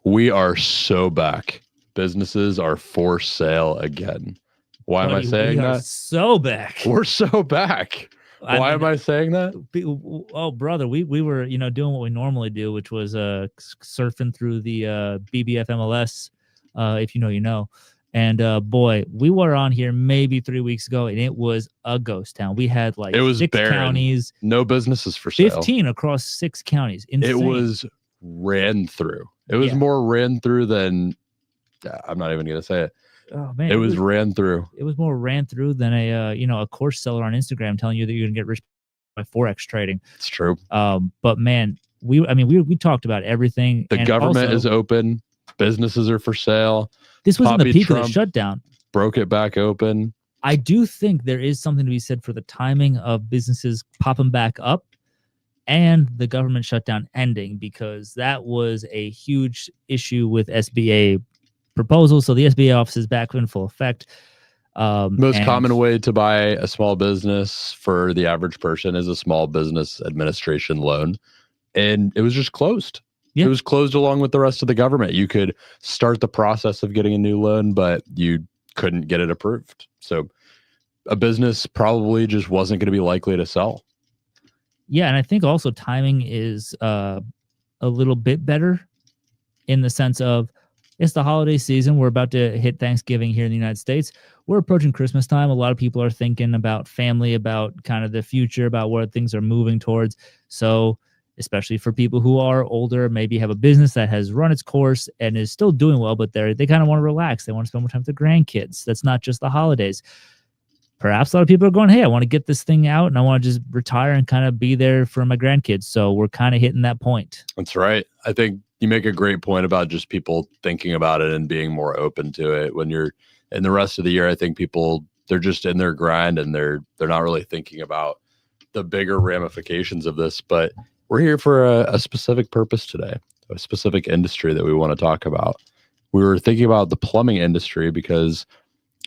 We are so back. Businesses are for sale again. Why am I saying we are that? so back. We're so back. Why am I saying that? Oh, brother, we were doing what we normally do, which was surfing through the BBF MLS. If you know, you know. And boy, we were on here maybe 3 weeks ago, and it was a ghost town. We had like it was 6 barren. counties, no businesses for sale. 15 across 6 counties. Insane. It was ran through. It was more ran through than I'm not even gonna say it. Oh man, it was ran through. It was more ran through than a course seller on Instagram telling you that you're gonna get rich by Forex trading. It's true. But man, we talked about everything. The government is open. Businesses are for sale. This was in the peak of the shutdown. Broke it back open. I do think there is something to be said for the timing of businesses popping back up and the government shutdown ending, because that was a huge issue with SBA proposals. So the SBA office is back in full effect. Most common way to buy a small business for the average person is a small business administration loan. And it was just closed. Yeah. It was closed along with the rest of the government. You could start the process of getting a new loan, but you couldn't get it approved. So a business probably just wasn't going to be likely to sell. Yeah, and I think also timing is a little bit better in the sense of it's the holiday season. We're about to hit Thanksgiving here in the United States. We're approaching Christmas time. A lot of people are thinking about family, about kind of the future, about where things are moving towards. So especially for people who are older, maybe have a business that has run its course and is still doing well, but they kind of want to relax. They want to spend more time with their grandkids. That's not just the holidays. Perhaps a lot of people are going, hey, I want to get this thing out and I want to just retire and kind of be there for my grandkids. So we're kind of hitting that point. That's right. I think you make a great point about just people thinking about it and being more open to it. When you're in the rest of the year, I think people, they're just in their grind and they're not really thinking about the bigger ramifications of this. But we're here for a specific purpose today, a specific industry that we want to talk about. We were thinking about the plumbing industry because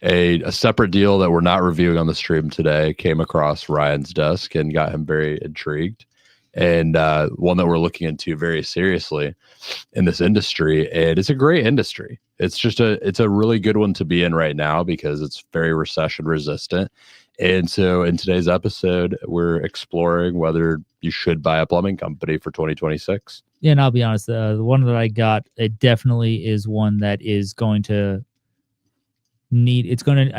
a separate deal that we're not reviewing on the stream today came across Ryan's desk and got him very intrigued. And one that we're looking into very seriously in this industry. And it's a great industry. It's a really good one to be in right now because it's very recession resistant. And so in today's episode, we're exploring whether you should buy a plumbing company for 2026. Yeah, and I'll be honest, the one that I got, it definitely is one that is going to I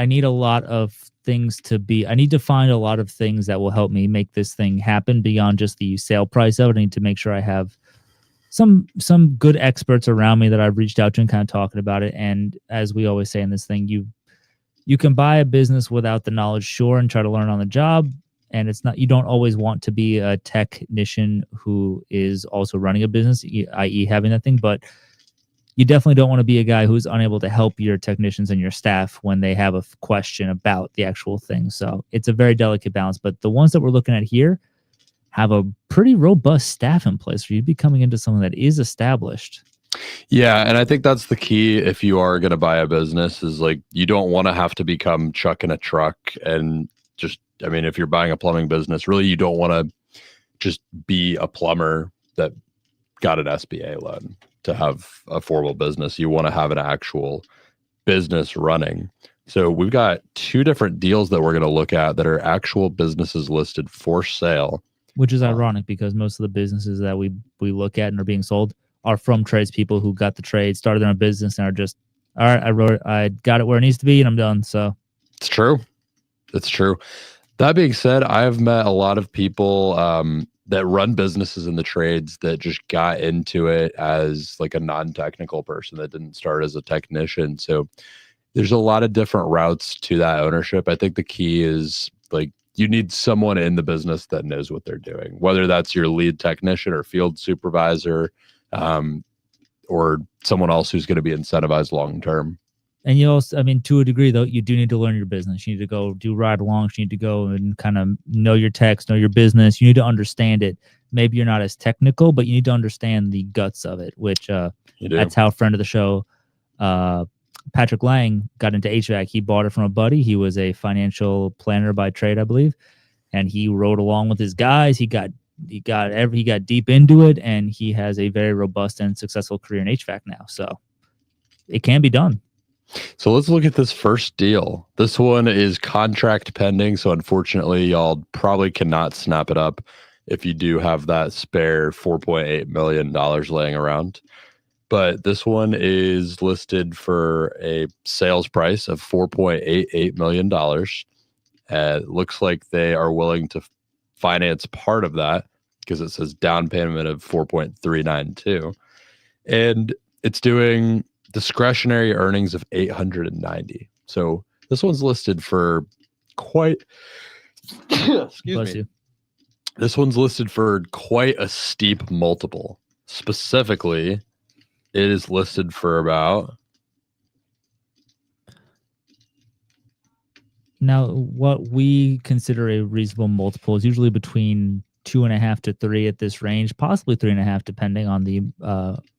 need a lot of things I need to find a lot of things that will help me make this thing happen beyond just the sale price of it. I need to make sure I have some good experts around me that I've reached out to and kind of talking about it. And as we always say in this thing, you can buy a business without the knowledge, sure, and try to learn on the job. And you don't always want to be a technician who is also running a business, i.e. having that thing, but you definitely don't want to be a guy who's unable to help your technicians and your staff when they have a question about the actual thing. So it's a very delicate balance, but the ones that we're looking at here have a pretty robust staff in place for you to be coming into something that is established. Yeah, and I think that's the key if you are going to buy a business is like you don't want to have to become Chuck in a truck and just, I mean, if you're buying a plumbing business, really you don't want to just be a plumber that got an SBA loan to have a formal business. You want to have an actual business running. So we've got 2 different deals that we're going to look at that are actual businesses listed for sale. Which is ironic because most of the businesses that we look at and are being sold are from tradespeople who got the trade, started their own business, and are just, all right, I got it where it needs to be, and I'm done. So it's true. It's true. That being said, I've met a lot of people that run businesses in the trades that just got into it as like a non-technical person that didn't start as a technician. So there's a lot of different routes to that ownership. I think the key is like you need someone in the business that knows what they're doing, whether that's your lead technician or field supervisor, or someone else who's going to be incentivized long-term. And you also, I mean, to a degree, though, you do need to learn your business. You need to go do ride-alongs. You need to go and kind of know your techs, know your business. You need to understand it. Maybe you're not as technical, but you need to understand the guts of it, which that's how a friend of the show, Patrick Lang, got into HVAC. He bought it from a buddy. He was a financial planner by trade, I believe, and he rode along with his guys. He got he got deep into it, and he has a very robust and successful career in HVAC now. So it can be done. So let's look at this first deal. This one is contract pending. So unfortunately, y'all probably cannot snap it up if you do have that spare $4.8 million laying around. But this one is listed for a sales price of $4.88 million. It looks like they are willing to finance part of that because it says down payment of 4.392. And it's doing discretionary earnings of 890. So this one's listed for quite Bless you. This one's listed for quite a steep multiple. Specifically, it is listed for about. Now, what we consider a reasonable multiple is usually between 2.5 to 3 at this range, possibly 3.5, depending on the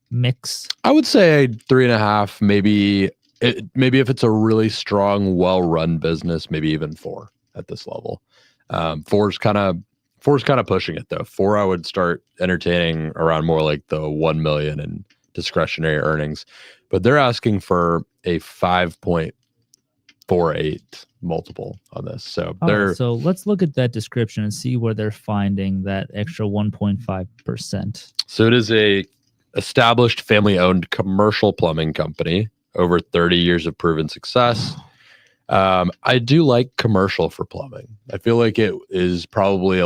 mix. I would say 3.5, maybe if it's a really strong, well-run business, maybe even 4 at this level. 4's kind of pushing it though. 4, I would start entertaining around more like the 1 million in discretionary earnings, but they're asking for a 5.48 multiple on this. So so let's look at that description and see where they're finding that extra 1.5%. So it is a established family-owned commercial plumbing company, over 30 years of proven success. I do like commercial for plumbing. I feel like it is probably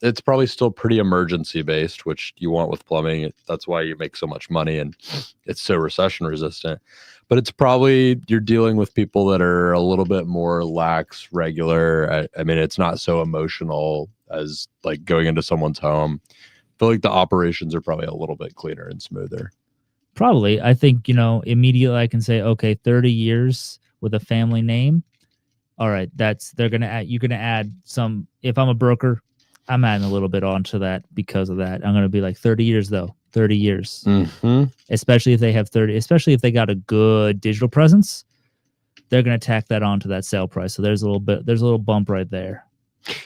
it's probably still pretty emergency based, which you want with plumbing. That's why you make so much money and it's so recession resistant. But it's probably, you're dealing with people that are a little bit more lax, regular. I mean, it's not so emotional as like going into someone's home. I feel like the operations are probably a little bit cleaner and smoother. Probably. I think, immediately I can say, okay, 30 years with a family name. All right, you're going to add some. If I'm a broker, I'm adding a little bit onto that because of that. I'm going to be like 30 years though. 30 years. Mm-hmm. Especially if they have 30, especially if they got a good digital presence, they're going to tack that onto that sale price. So there's a little bump right there.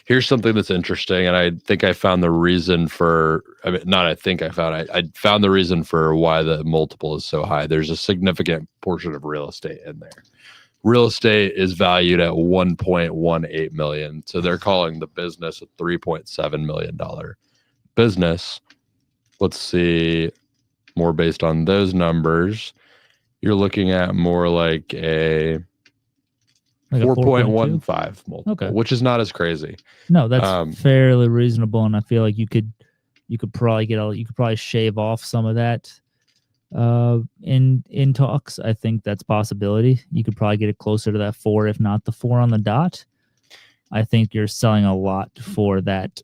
Here's something that's interesting, and I think I found the reason for. I found the reason for why the multiple is so high. There's a significant portion of real estate in there. Real estate is valued at $1.18 million, so they're calling the business a $3.7 million business. Let's see, more based on those numbers, you're looking at more like a 4.15 multiple, okay, which is not as crazy. No, that's fairly reasonable, and I feel like you could probably shave off some of that in talks. I think that's a possibility. You could probably get it closer to that 4, if not the 4 on the dot. I think you're selling a lot for that.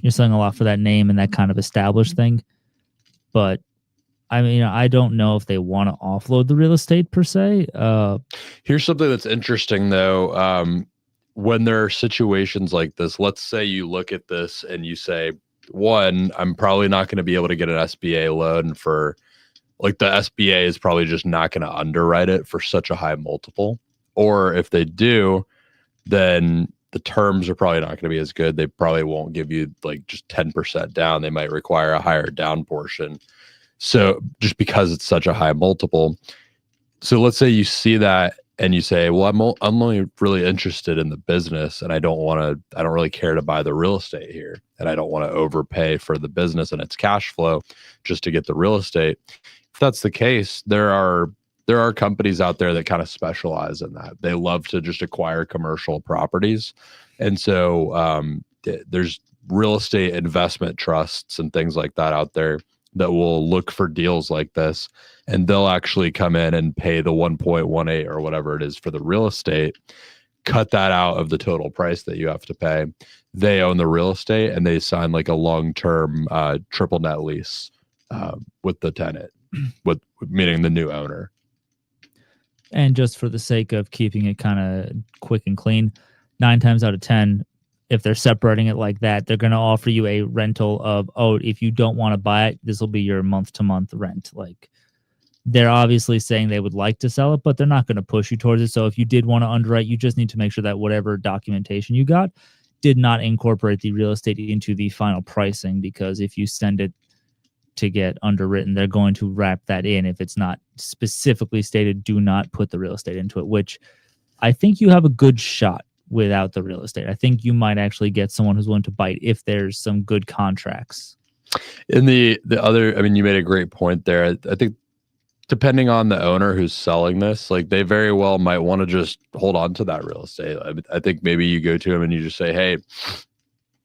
You're selling a lot for that name and that kind of established thing. But I mean, I don't know if they want to offload the real estate per se. Here's something that's interesting though. When there are situations like this, let's say you look at this and you say, one, I'm probably not going to be able to get an SBA loan for, like, the SBA is probably just not going to underwrite it for such a high multiple. Or if they do, then the terms are probably not going to be as good. They probably won't give you like just 10% down. They might require a higher down portion. So just because it's such a high multiple. So let's say you see that and you say, well, I'm only really interested in the business and I don't really care to buy the real estate here. And I don't want to overpay for the business and its cash flow just to get the real estate. If that's the case, there are companies out there that kind of specialize in that. They love to just acquire commercial properties. And so there's real estate investment trusts and things like that out there that will look for deals like this. And they'll actually come in and pay the 1.18 or whatever it is for the real estate, cut that out of the total price that you have to pay. They own the real estate and they sign like a long-term triple net lease with the tenant, meaning the new owner. And just for the sake of keeping it kind of quick and clean, 9 times out of 10, if they're separating it like that, they're going to offer you a rental of, if you don't want to buy it, this will be your month-to-month rent. Like, they're obviously saying they would like to sell it, but they're not going to push you towards it. So if you did want to underwrite, you just need to make sure that whatever documentation you got did not incorporate the real estate into the final pricing, because if you send it to get underwritten, they're going to wrap that in. If it's not specifically stated, do not put the real estate into it, which I think you have a good shot without the real estate. I think you might actually get someone who's willing to bite if there's some good contracts. In the other, I mean, you made a great point there. I think depending on the owner who's selling this, like they very well might want to just hold on to that real estate. I think maybe you go to them and you just say, hey,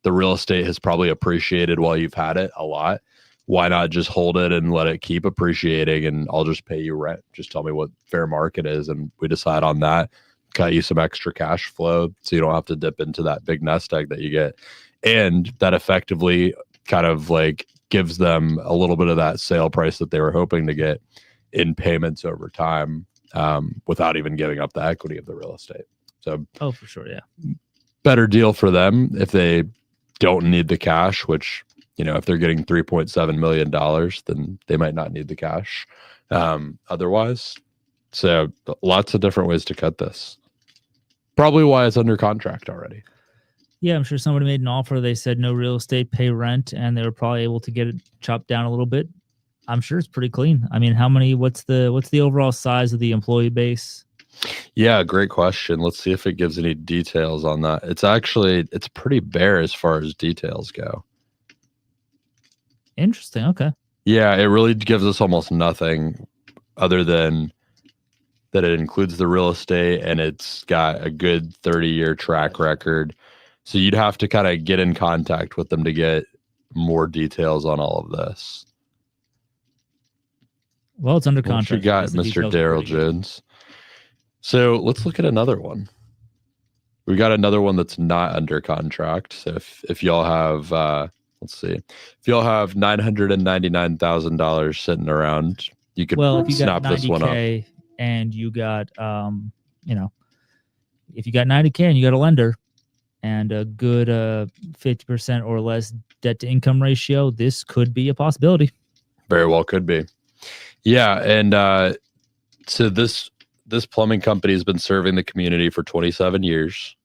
the real estate has probably appreciated while you've had it a lot. Why not just hold it and let it keep appreciating, and I'll just pay you rent. Just tell me what fair market is, and we decide on that. Cut you some extra cash flow so you don't have to dip into that big nest egg that you get. And that effectively kind of like gives them a little bit of that sale price that they were hoping to get in payments over time, without even giving up the equity of the real estate. So, oh, for sure, yeah, better deal for them if they don't need the cash. Which, you know, if they're getting $3.7 million, then they might not need the cash otherwise. So, lots of different ways to cut this. Probably why it's under contract already. Yeah, I'm sure somebody made an offer. They said no real estate, pay rent, and they were probably able to get it chopped down a little bit. I'm sure it's pretty clean. I mean, what's the overall size of the employee base? Yeah, great question. Let's see if it gives any details on that. It's pretty bare as far as details go. Interesting. Okay. Yeah, it really gives us almost nothing other than that it includes the real estate and it's got a good 30-year track record. So you'd have to kind of get in contact with them to get more details on all of this. Well, it's under contract. You got Mr. Daryl Jones. So let's look at another one. We got another one that's not under contract. So if y'all have, let's see, if y'all have $999,000 sitting around, you could if you snap got this one up. And you got, if you got 90K and you got a lender and a good 50% or less debt to income ratio, this could be a possibility. Very well could be. Yeah, and so this plumbing company has been serving the community for 27 years.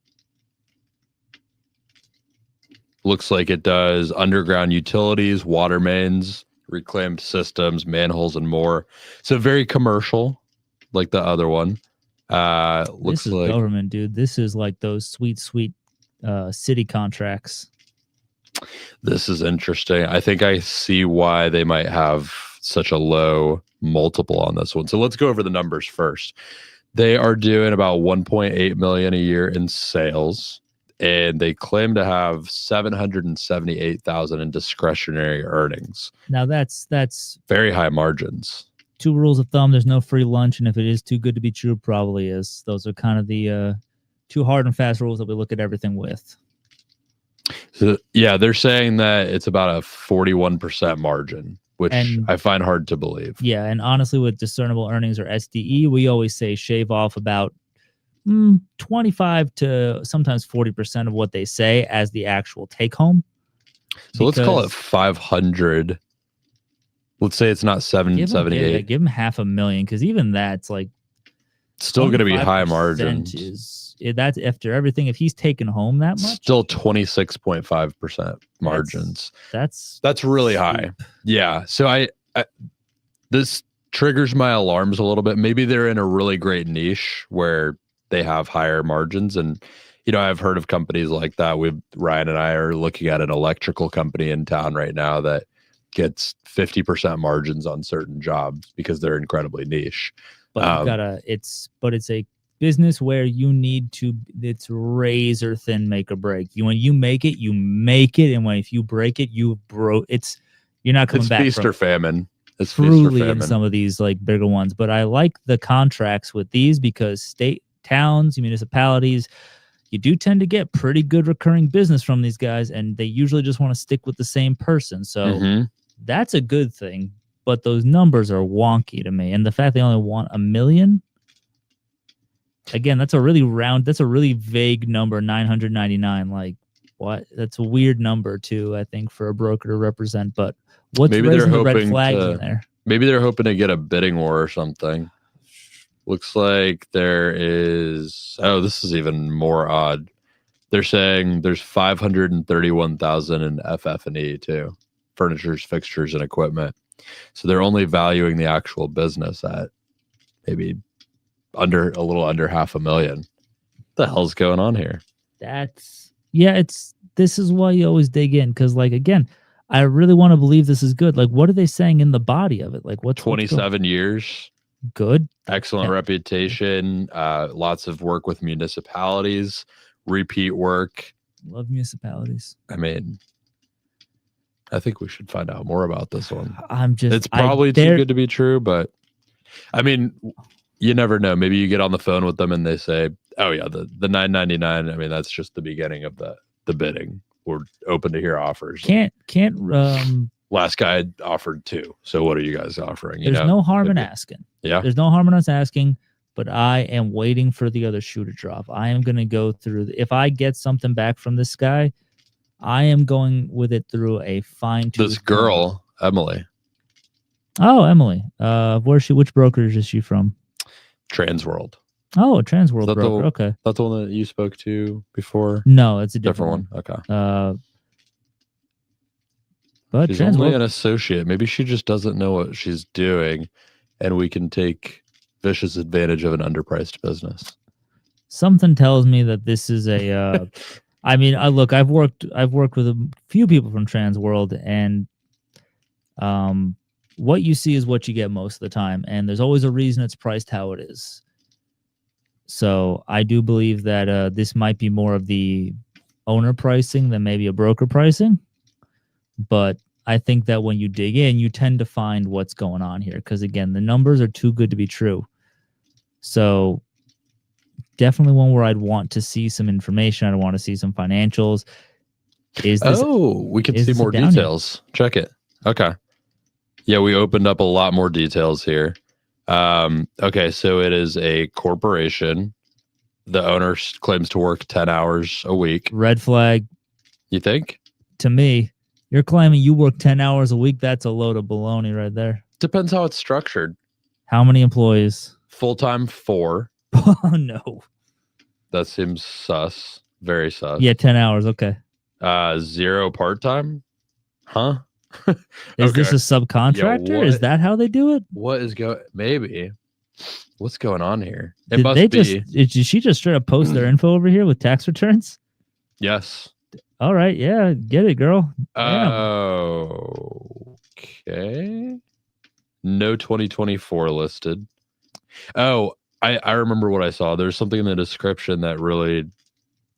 Looks like it does underground utilities, water mains, reclaimed systems, manholes, and more. So very commercial, like the other one. Looks this is like government, dude. This is like those sweet city contracts. This is interesting. I think I see why they might have such a low multiple on this one. So let's go over the numbers first. They are doing about 1.8 million a year in sales, and they claim to have 778,000 in discretionary earnings. Now that's very high margins. 2 rules of thumb: there's no free lunch, and if it is too good to be true, probably is. Those are kind of the 2 hard and fast rules that we look at everything with. So, yeah, they're saying that it's about a 41% margin, which I find hard to believe. Yeah, and honestly, with discernible earnings or SDE, we always say shave off about 25 to sometimes 40% of what they say as the actual take home. So let's call it 500. Let's say it's not 778. Yeah, give him $500,000, because even that's like still going to be high margins. That's after everything. If he's taken home that much, still 26.5% margins. That's really high. Yeah. So I this triggers my alarms a little bit. Maybe they're in a really great niche where they have higher margins. And, you know, I've heard of companies like that. Ryan and I are looking at an electrical company in town right now that gets 50% margins on certain jobs because they're incredibly niche. But it's a business where you need to, it's razor thin make or break. When you make it, you make it. And if you break it, you're not coming back. Feast or famine. It's truly in some of these like bigger ones. But I like the contracts with these because state, towns, municipalities, you do tend to get pretty good recurring business from these guys, and they usually just want to stick with the same person. So that's a good thing. But those numbers are wonky to me. And the fact they only want $1 million, again, that's a really vague number, 999. Like, what? That's a weird number too, I think, for a broker to represent. But what's raising the red flags in there? Maybe they're hoping to get a bidding war or something. Looks like there is, this is even more odd. They're saying there's 531,000 in FF&E too, furnitures, fixtures, and equipment. So they're only valuing the actual business at maybe a little under $500,000. What the hell's going on here? This is why you always dig in, because like again, I really want to believe this is good. Like, what are they saying in the body of it? Like, what's 27 years, good, excellent reputation, lots of work with municipalities, repeat work. Love municipalities. I mean, I think we should find out more about this one. It's probably too good to be true, but I mean, you never know. Maybe you get on the phone with them and they say, "Oh yeah, the $999." I mean, that's just the beginning of the bidding. We're open to hear offers. Last guy offered 2. So what are you guys offering? There's no harm in asking. Yeah, there's no harm in us asking. But I am waiting for the other shoe to drop. I am going to go through. If I get something back from this guy, I am going with it through a fine-tooth. This girl, Emily. Oh, Emily. Which brokerage is she from? Transworld. Oh, a Transworld broker. Okay. That's the one that you spoke to before? No, it's a different one. Okay. But she's Transworld, only an associate. Maybe she just doesn't know what she's doing, and we can take vicious advantage of an underpriced business. Something tells me that this is a I mean, look, I've worked with a few people from Transworld, and what you see is what you get most of the time, and there's always a reason it's priced how it is. So I do believe that this might be more of the owner pricing than maybe a broker pricing, but I think that when you dig in, you tend to find what's going on here, because again, the numbers are too good to be true. So definitely one where I'd want to see some information. I'd want to see some financials. We can see more details. Check it. Okay. Yeah, we opened up a lot more details here. Okay, so it is a corporation. The owner claims to work 10 hours a week. Red flag. You think? To me, you're claiming you work 10 hours a week. That's a load of baloney right there. Depends how it's structured. How many employees? Full-time 4. Oh, no. That seems sus. Very sus. Yeah, 10 hours. Okay. 0 part-time? Huh? Is this a subcontractor? Is that how they do it? What is maybe. What's going on here? Did she just straight up post their info over here with tax returns? Yes. All right. Yeah. Get it, girl. Okay. No 2024 listed. Oh, I remember what I saw. There's something in the description that really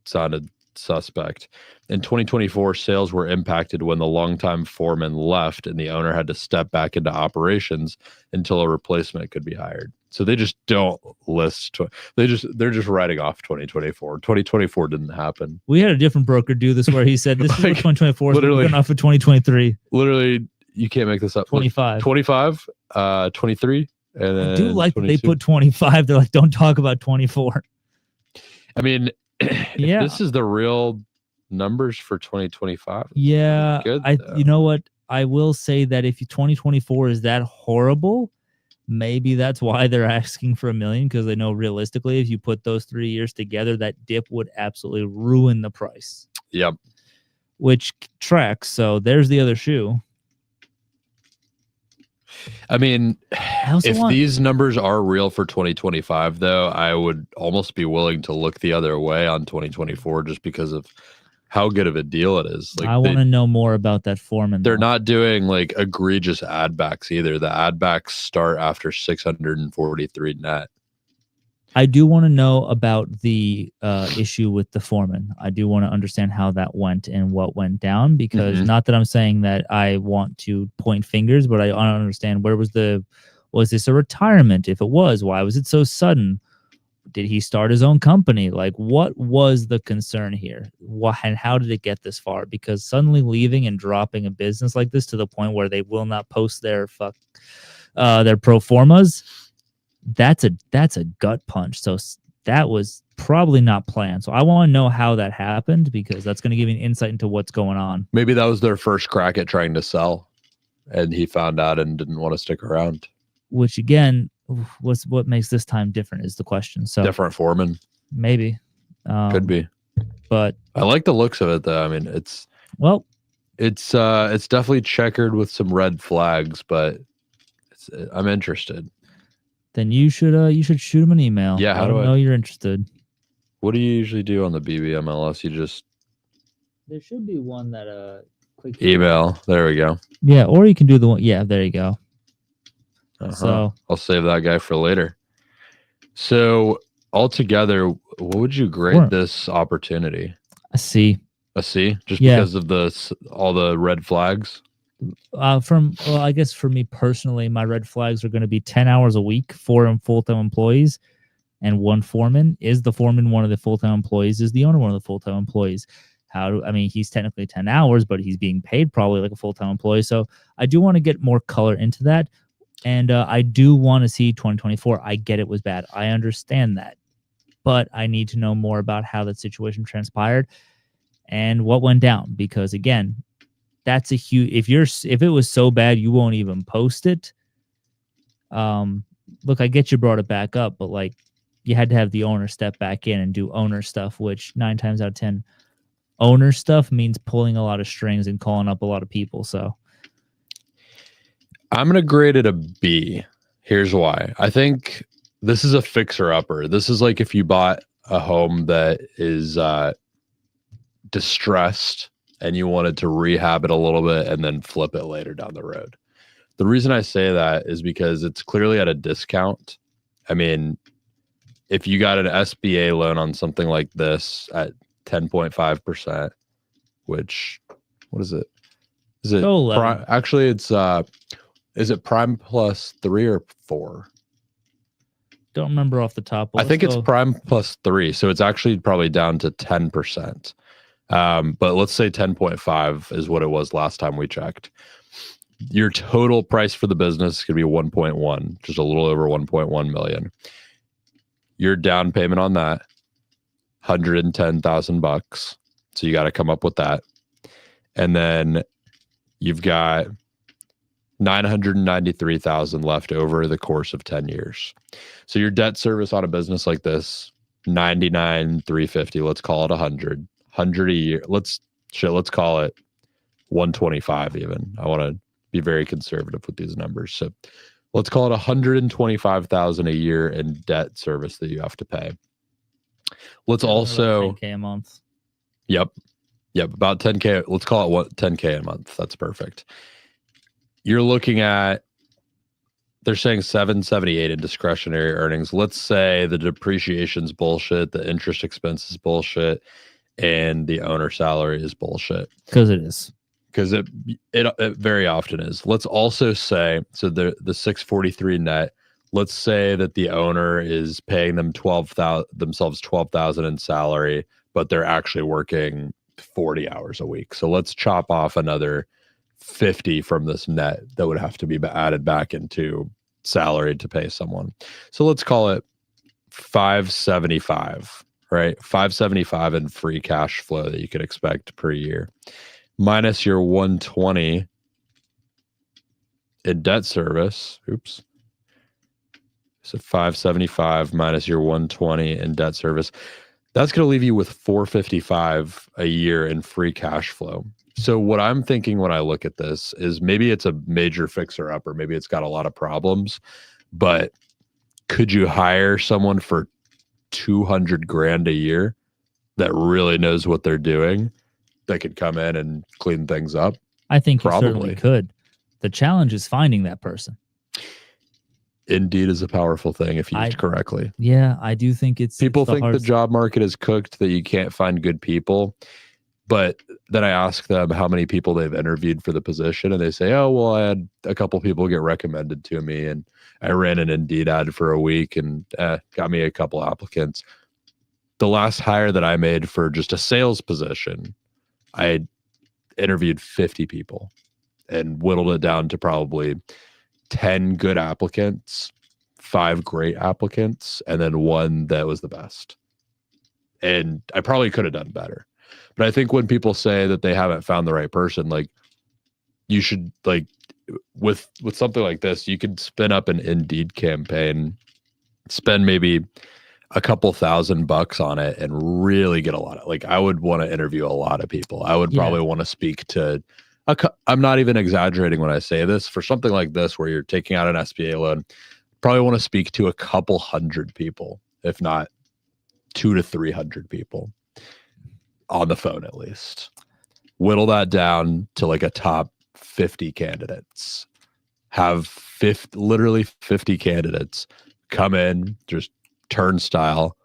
sounded suspect. In 2024, sales were impacted when the longtime foreman left and the owner had to step back into operations until a replacement could be hired. So they just don't list. They're just writing off 2024. 2024 didn't happen. We had a different broker do this where he said, "This is what 2024 is literally off of 2023." Literally, you can't make this up. 25, 23, and then I do like that they put 25. They're like, "Don't talk about 24." I mean, yeah, this is the real numbers for 2025. Yeah, you know what? I will say that if 2024 is that horrible, maybe that's why they're asking for $1 million, because they know realistically, if you put those 3 years together, that dip would absolutely ruin the price. Yep. Which tracks. So there's the other shoe. I mean, if these numbers are real for 2025, though, I would almost be willing to look the other way on 2024 just because of how good of a deal it is. Like, I want to know more about that foreman. They're not doing like egregious ad backs either. The ad backs start after 643 net. I do want to know about the issue with the foreman. I do want to understand how that went and what went down, because not that I'm saying that I want to point fingers, but I want to understand was this a retirement? If it was, why was it so sudden? Did he start his own company? Like, what was the concern here? And how did it get this far? Because suddenly leaving and dropping a business like this to the point where they will not post their pro formas, that's a gut punch. So that was probably not planned. So I want to know how that happened, because that's going to give you an insight into what's going on. Maybe that was their first crack at trying to sell, and he found out and didn't want to stick around. Which again, what makes this time different is the question. So different foreman, maybe could be. But I like the looks of it though. I mean, well, it's definitely checkered with some red flags, but I'm interested. then you should shoot him an email. Yeah, how Let do him I- know you're interested. What do you usually do on the BBMLS? You just There should be one that quick email. There we go. Yeah, or you can do the one. Yeah, there you go. Uh-huh. So I'll save that guy for later. So altogether, what would you grade Sure. this opportunity? I see. A C, just Yeah. because of all the red flags. I guess for me personally, my red flags are going to be 10 hours a week, 4 full-time employees, and 1 foreman. Is the foreman one of the full-time employees? Is the owner one of the full-time employees? He's technically 10 hours, but he's being paid probably like a full-time employee. So I do want to get more color into that. And I do want to see 2024. I get it was bad. I understand that. But I need to know more about how that situation transpired and what went down. Because again, that's a huge, if it was so bad, you won't even post it. Look, I get you brought it back up, but like you had to have the owner step back in and do owner stuff, which 9 times out of 10, owner stuff means pulling a lot of strings and calling up a lot of people. So I'm going to grade it a B. Here's why. I think this is a fixer-upper. This is like if you bought a home that is distressed and you wanted to rehab it a little bit and then flip it later down the road. The reason I say that is because it's clearly at a discount. I mean, if you got an SBA loan on something like this at 10.5%, which, what is it? Is it actually it's is it prime plus 3 or 4? Don't remember off the top. I think it's prime plus 3, so it's actually probably down to 10%. But let's say 10.5 is what it was last time we checked. Your total price for the business could be 1.1, just a little over 1.1 million. Your down payment on that, $110,000. So you got to come up with that. And then you've got $993,000 left over the course of 10 years. So your debt service on a business like this, $99,350, let's call it $100 a year. Let's call it 125 even. I want to be very conservative with these numbers. So let's call it $125,000 a year in debt service that you have to pay. Let's also $10K a month. Yep, about 10K. Let's call it 10K a month. That's perfect. You're looking at, they're saying 778 in discretionary earnings. Let's say the depreciation's bullshit, the interest expense is bullshit, and the owner salary is bullshit. Because it is. Because it very often is. Let's also say, so the 643 net, let's say that the owner is paying themselves $12,000 in salary, but they're actually working 40 hours a week. So let's chop off another 50 from this net that would have to be added back into salary to pay someone. So let's call it 575, right? 575 in free cash flow that you could expect per year, minus your 120 in debt service. Oops. So 575 minus your 120 in debt service. That's going to leave you with 455 a year in free cash flow. So what I'm thinking when I look at this is maybe it's a major fixer up, or maybe it's got a lot of problems, but could you hire someone for 200 grand a year that really knows what they're doing, that could come in and clean things up? I think you certainly could. The challenge is finding that person. Indeed is a powerful thing if used correctly. Yeah, I do think people think the job market is cooked, that you can't find good people. But then I ask them how many people they've interviewed for the position, and they say, oh, well, I had a couple people get recommended to me, and I ran an Indeed ad for a week and got me a couple applicants. The last hire that I made for just a sales position, I interviewed 50 people and whittled it down to probably 10 good applicants, 5 great applicants, and then 1 that was the best. And I probably could have done better. But I think when people say that they haven't found the right person, like, you should, like, with something like this, you could spin up an Indeed campaign, spend maybe a couple $1,000 on it and really get a lot of, like, I would want to interview a lot of people. I would probably want to speak to I'm not even exaggerating when I say this. For something like this, where you're taking out an SBA loan, probably want to speak to a couple hundred people, if not 200 to 300 people on the phone, at least. Whittle that down to like a top 50 candidates. Have literally 50 candidates come in, just turnstile,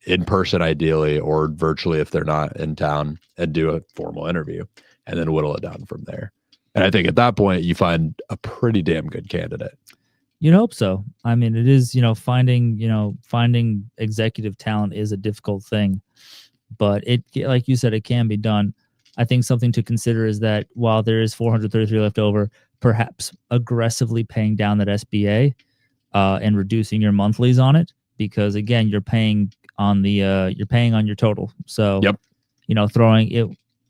in person ideally, or virtually if they're not in town, and do a formal interview, and then whittle it down from there. And I think at that point you find a pretty damn good candidate. You'd hope so. I mean, it is, finding executive talent is a difficult thing, but it, like you said, it can be done. I think something to consider is that while there is 433 left over, perhaps aggressively paying down that SBA and reducing your monthlies on it, because again, you're paying on your total. So, throwing it,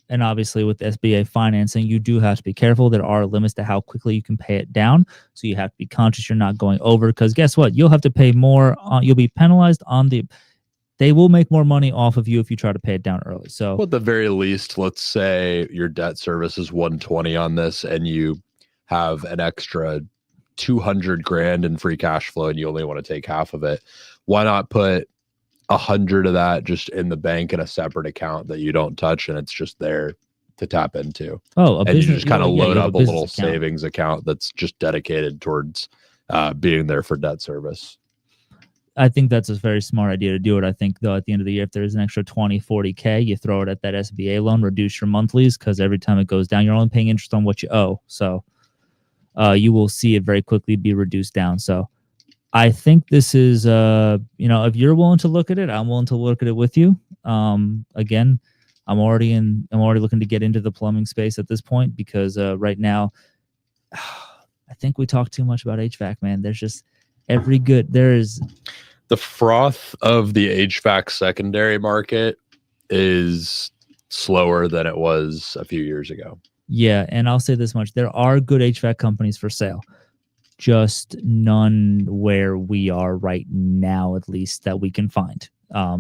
and obviously with SBA financing, you do have to be careful. There are limits to how quickly you can pay it down. So you have to be conscious you're not going over, because guess what? You'll have to pay more. You'll be penalized they will make more money off of you if you try to pay it down early. So well, at the very least, let's say your debt service is 120 on this and you have an extra 200 grand in free cash flow and you only want to take half of it. Why not put 100 of that just in the bank in a separate account that you don't touch, and it's just there to tap into? And you just kind of load up a little savings account that's just dedicated towards being there for debt service. I think that's a very smart idea to do it. I think, though, at the end of the year, if there's an extra 20-40K, you throw it at that SBA loan, reduce your monthlies, because every time it goes down, you're only paying interest on what you owe. So you will see it very quickly be reduced down. So I think this is, if you're willing to look at it, I'm willing to look at it with you. Again, I'm already looking to get into the plumbing space at this point, because right now, I think we talk too much about HVAC, man. There's just the froth of the HVAC secondary market is slower than it was a few years ago. Yeah, and I'll say this much. There are good HVAC companies for sale, just none where we are right now, at least, that we can find.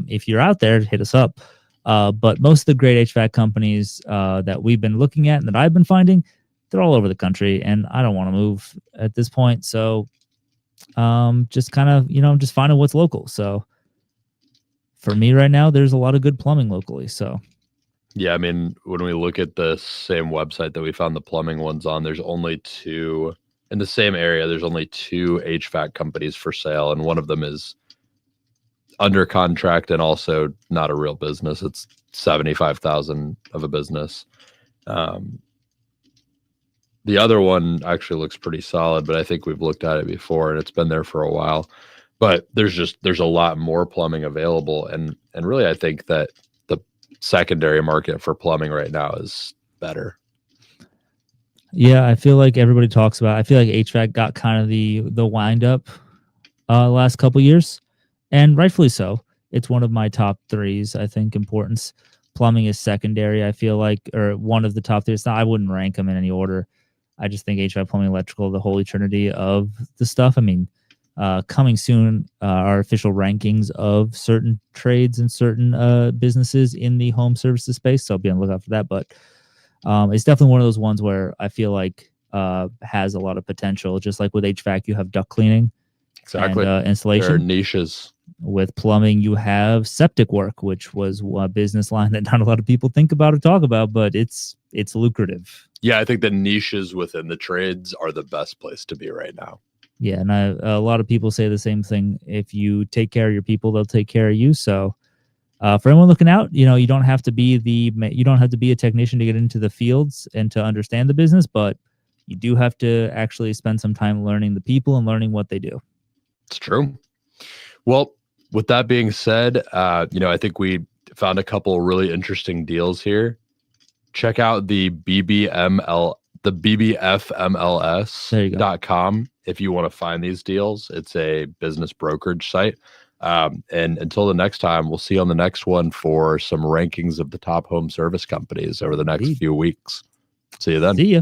If you're out there, hit us up. But most of the great HVAC companies that we've been looking at and that I've been finding, they're all over the country, and I don't want to move at this point. So just kind of, just finding what's local. So for me right now, there's a lot of good plumbing locally. So yeah, I mean, when we look at the same website that we found the plumbing ones on, there's only two in the same area. There's only two HVAC companies for sale, and one of them is under contract and also not a real business. It's 75,000 of a business. The other one actually looks pretty solid, but I think we've looked at it before and it's been there for a while. But there's a lot more plumbing available, and really I think that the secondary market for plumbing right now is better. Yeah, I feel like everybody talks about. I feel like HVAC got kind of the wind up last couple years, and rightfully so. It's one of my top threes. I think importance. Plumbing is secondary. I feel like, or one of the top three. I wouldn't rank them in any order. I just think HVAC, plumbing, electrical, the holy trinity of the stuff. I mean, coming soon, our official rankings of certain trades and certain businesses in the home services space. So be on the lookout for that. But it's definitely one of those ones where I feel like has a lot of potential. Just like with HVAC, you have duct cleaning, exactly, and installation. There are niches. With plumbing, you have septic work, which was a business line that not a lot of people think about or talk about, but it's lucrative. Yeah, I think the niches within the trades are the best place to be right now. Yeah, and a lot of people say the same thing. If you take care of your people, they'll take care of you. So for anyone looking out, you don't have to be a technician to get into the fields and to understand the business, but you do have to actually spend some time learning the people and learning what they do. It's true. Well, with that being said, I think we found a couple of really interesting deals here. Check out the BBFMLS.com if you want to find these deals. It's a business brokerage site. And until the next time, we'll see you on the next one for some rankings of the top home service companies over the next few weeks. See you then. See ya.